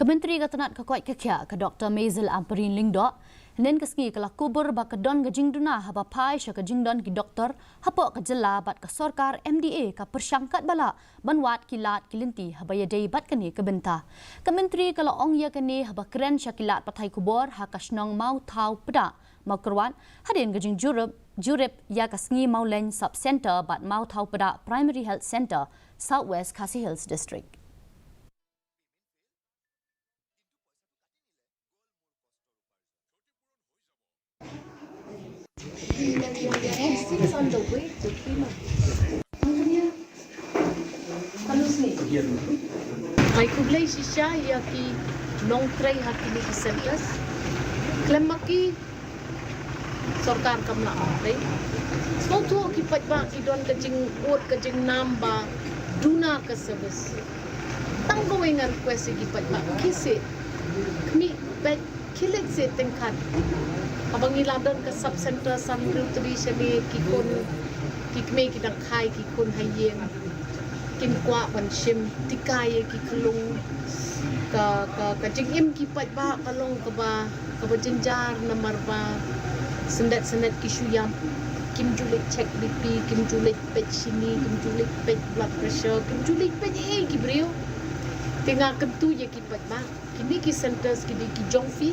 Mentri katanat koit khiah ke doktor Mezil Amperin Lingdo nen keski kala kubur ba kedon ke jingduna haba pai sya ke jingdon ki doktor hapok ke jela bat ke Sorkar MDA ka persangkat bala banwat kilat kilinti haba ya dei bat kene ke benta. Mentri kala ong ya kene haba keren sya kilat patai kubur ha kasnong mau thau peda mau kerwan hadin ke jing jurep ya kasngi mau len sub center bat mau thau peda primary health center Southwest KHASI Hills district. He's on the way to Khima. Ay kublay siya ya ki nong tray hakini ki sentas. Klemaki Sorkar kamla ay. So to ki patba ki don kajing ut kajing namba duna ka service. Tanggawin nga request ki patba kisi. Kmi bet kilit se tengkat. Abang iladan ke sub center sambil tadi sini kikun kikme kita khai kikun hayem kin kwa ban shim tikai kikulung ka jingim kipat ba kalong ka ba jenjar namar ba sendat kisuyam kim julik check BP kim julik pet sini kim julik pet blood pressure kim julik pet ki brio tengah kentu ye kipat ba kini ki centers ki jongfi